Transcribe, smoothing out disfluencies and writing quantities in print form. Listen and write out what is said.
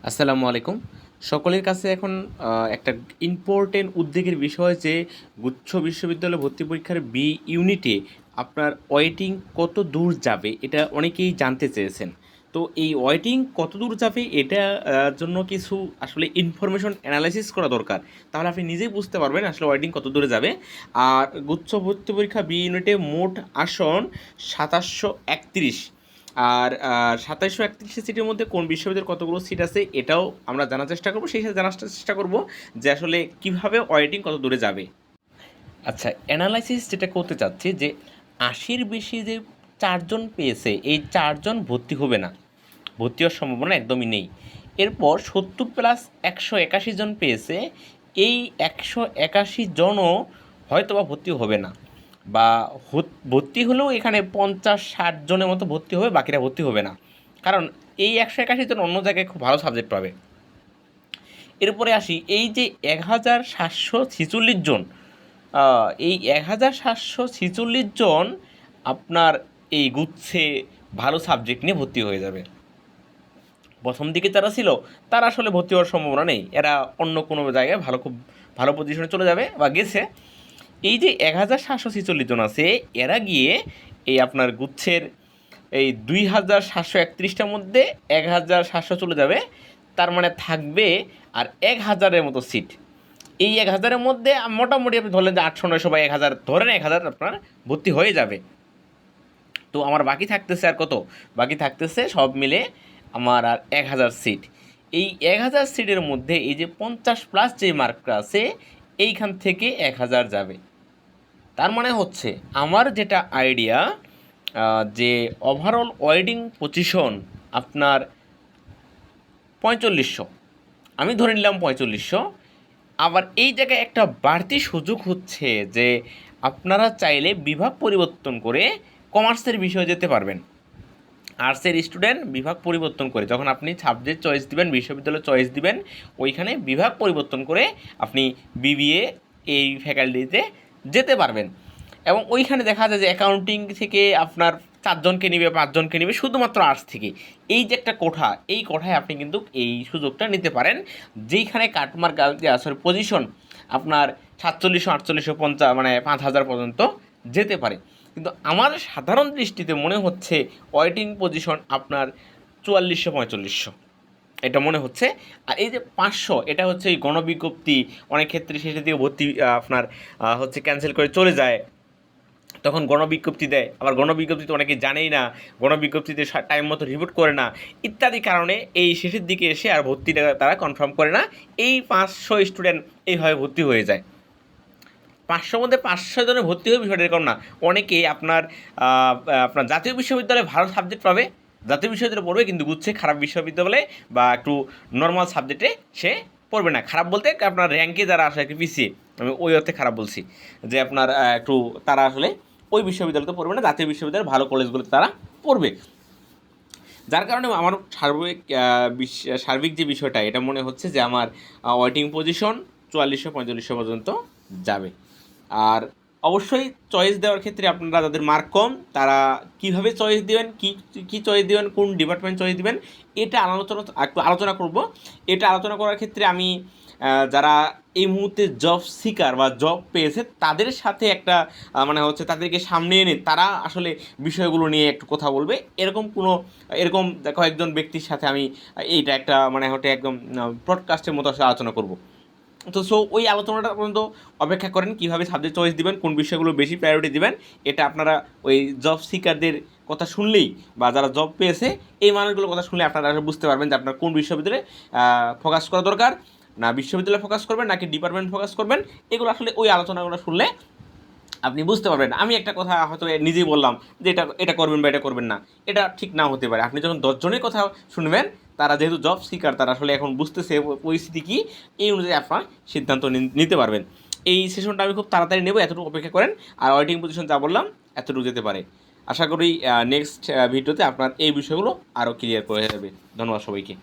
আসসালামু আলাইকুম। সকলের কাছে এখন একটা ইম্পোর্টেন্ট উদ্বেগের বিষয় যে গুচ্ছ বিশ্ববিদ্যালয় ভর্তি পরীক্ষার বি ইউনিটে আপনার ওয়েটিং কত দূর যাবে এটা অনেকেই জানতে চেয়েছেন। তো এই ওয়েটিং কত দূর যাবে এটা জন্য কিছু আসলে ইনফরমেশন অ্যানালাইসিস করা দরকার। তাহলে আপনি নিজেই বুঝতে পারবেন আসলে ওয়েটিং কত দূরে যাবে। আর গুচ্ছ ভর্তি পরীক্ষা বি ইউনিটে মোট আসন ২৭৩১। আর ২৭৩১ সিটের মধ্যে কোন বিশ্ববিদ্যালয়ের কতগুলো সিট আছে এটাও আমরা জানার চেষ্টা করব। সেই সাথে জানার চেষ্টা করব যে আসলে কীভাবে ওয়েটিং কত দূরে যাবে। আচ্ছা, অ্যানালাইসিস যেটা করতে চাচ্ছি যে ৮০-র বেশি যে ৪ জন পেয়েছে, এই ৪ জন ভর্তি হবে না, ভর্তি হওয়ার সম্ভাবনা একদমই নেই। এরপর ৭০+১৮১ জন পেয়েছে, এই ১৮১ জনও হয়তোবা ভর্তি হবে না, বা ভর্তি হলেও এখানে ৫০-৬০ জনের মতো ভর্তি হবে, বাকিরা ভর্তি হবে না, কারণ এই ১৮১ জন অন্য জায়গায় খুব ভালো সাবজেক্ট পাবে। এরপরে আসি, এই যে ১৭৪৬ জন, এই ১৭৪৬ জন আপনার এই গুচ্ছে ভালো সাবজেক্ট নিয়ে ভর্তি হয়ে যাবে। প্রথম দিকে যারা ছিল তারা আসলে ভর্তি হওয়ার সম্ভাবনা নেই, এরা অন্য কোনো জায়গায় খুব ভালো পজিশনে চলে যাবে বা গেছে। এই যে ১৭৪৬ জন আছে, এরা গিয়ে এই আপনার গুচ্ছের এই ২৭৩১টার মধ্যে ১৭০০ চলে যাবে, তার মানে থাকবে আর ১,০০০-এর মতো সিট। এই ১,০০০-এর মধ্যে মোটামুটি আপনি ধরলেন যে ৮০০-৯০০ বা ১,০০০, ধরেন ১,০০০ আপনার ভর্তি হয়ে যাবে। তো আমার বাকি থাকতেছে আর কত? বাকি থাকতেছে সব মিলে আমার আর ১,০০০ সিট। এই ১,০০০ সিটের মধ্যে এই যে ৫০+ যে মার্কটা আছে, এইখান থেকে ১,০০০ যাবে। তার মানে হচ্ছে আমার যেটা আইডিয়া, যে ওভারঅল ওয়েটিং পজিশন আপনার ৪৫০০, আমি ধরে নিলাম ৪৫০০। আবার এই জায়গায় একটা বাড়তি সুযোগ হচ্ছে যে আপনারা চাইলে বিভাগ পরিবর্তন করে কমার্সের বিষয়ে যেতে পারবেন। আর্টসের স্টুডেন্ট বিভাগ পরিবর্তন করে, যখন আপনি সাবজেক্ট চয়েস দিবেন, বিশ্ববিদ্যালয় চয়েস দিবেন, ওইখানে বিভাগ পরিবর্তন করে আপনি বিবিএ এই ফ্যাকাল্টিতে যেতে পারবেন। এবং ওইখানে দেখা যায় যে অ্যাকাউন্টিং থেকে আপনার ৪ জনকে নিবে, ৫ জনকে নিবে, শুধুমাত্র আর্টস থেকে। এই যে একটা কোঠা, এই কোঠায় আপনি কিন্তু এই সুযোগটা নিতে পারেন, যেইখানে কাটমার্ক আসলে পজিশন আপনার ৪৭০০, ৪৮০০, ৫০, মানে ৫,০০০ পর্যন্ত যেতে পারে। কিন্তু আমার সাধারণ দৃষ্টিতে মনে হচ্ছে ওয়েটিং পজিশন আপনার ৪৪০০, ৪৫০০ এটা মনে হচ্ছে। আর এই যে ৫০০, এটা হচ্ছে এই গণবিজ্ঞপ্তি, অনেক ক্ষেত্রে শেষের দিকে ভর্তি আপনার হচ্ছে ক্যান্সেল করে চলে যায়, তখন গণবিজ্ঞপ্তি দেয়, আবার গণবিজ্ঞপ্তিতে অনেকে জানেই না, গণবিজ্ঞপ্তিতে টাইম মতো রিপোর্ট করে না, ইত্যাদি কারণে এই শেষের দিকে এসে আর ভর্তিটা তারা কনফার্ম করে না। এই ৫০০ স্টুডেন্ট এইভাবে ভর্তি হয়ে যায়। ৫০০ মধ্যে ৫০০ জনের ভর্তি হয়ে বিষয়টা এরকম না, অনেকে আপনার আপনার জাতীয় বিশ্ববিদ্যালয়ে ভালো সাবজেক্ট পাবে, জাতীয় বিশ্ববিদ্যালয়ে পড়বে, কিন্তু গুচ্ছে খারাপ বিশ্ববিদ্যালয়ে বা একটু নর্মাল সাবজেক্টে সে পড়বে না। খারাপ বলতে আপনার র্যাঙ্কে যারা আসে একটু পিছিয়ে, আমি ওই অর্থে খারাপ বলছি, যে আপনার একটু তারা আসলে ওই বিশ্ববিদ্যালয়তে পড়বে না, জাতীয় বিশ্ববিদ্যালয়ের ভালো কলেজগুলোতে তারা পড়বে। যার কারণে আমার সার্বিক যে বিষয়টা, এটা মনে হচ্ছে যে আমার ওয়েটিং পজিশন ৪৪০০, ৪৫০০ পর্যন্ত যাবে। আর অবশ্যই চয়েস দেওয়ার ক্ষেত্রে আপনারা যাদের মার্ক কম, তারা কিভাবে চয়েস দেবেন, কী চয়েস দেবেন, কোন ডিপার্টমেন্ট চয়েস দেবেন, এটা একটু আলোচনা করব। এটা আলোচনা করার ক্ষেত্রে আমি যারা এই মুহূর্তে জব সিকার বা জব পেয়েছে তাদের সাথে একটা মানে হচ্ছে তাদেরকে সামনে এনে তারা আসলে বিষয়গুলো নিয়ে একটু কথা বলবে, এরকম কয়েকজন ব্যক্তির সাথে আমি এইটা একটা মানে হচ্ছে একদম ব্রডকাস্টের মতো আসলে আলোচনা করব। তো ওই আলোচনাটা পর্যন্ত অপেক্ষা করেন, কীভাবে সাবজেক্ট চয়েস দিবেন, কোন বিষয়গুলো বেশি প্রায়োরিটি দিবেন, এটা আপনারা ওই জব সিকারদের কথা শুনলেই, বা যারা জব পেয়েছে এই মানুষগুলোর কথা শুনলে আপনারা বুঝতে পারবেন যে আপনার কোন বিশ্ববিদ্যালয়ে ফোকাস করা দরকার, না বিশ্ববিদ্যালয়ে ফোকাস করবেন নাকি ডিপার্টমেন্ট ফোকাস করবেন। এগুলো আসলে ওই আলোচনাগুলো শুনলে আপনি বুঝতে পারবেন। আমি একটা কথা হয়তো নিজেই বললাম যে এটা করবেন বা এটা করবেন না, এটা ঠিক না হতে পারে। আপনি যখন 10 জনের কথা শুনবেন, তারা যেহেতু জব সিকার, তারা আসলে এখন বুঝতেছে পরিস্থিতি কী, এই অনুযায়ী আপনার সিদ্ধান্ত নিতে পারবেন। এই সেশনটা আমি খুব তাড়াতাড়ি নেব, এতটুকু অপেক্ষা করেন। আর ওয়েটিং পজিশন যা বললাম এতটুকু যেতে পারে। আশা করি নেক্সট ভিডিওতে আপনার এই বিষয়গুলো আরও ক্লিয়ার করে যাবে। ধন্যবাদ সবাইকে।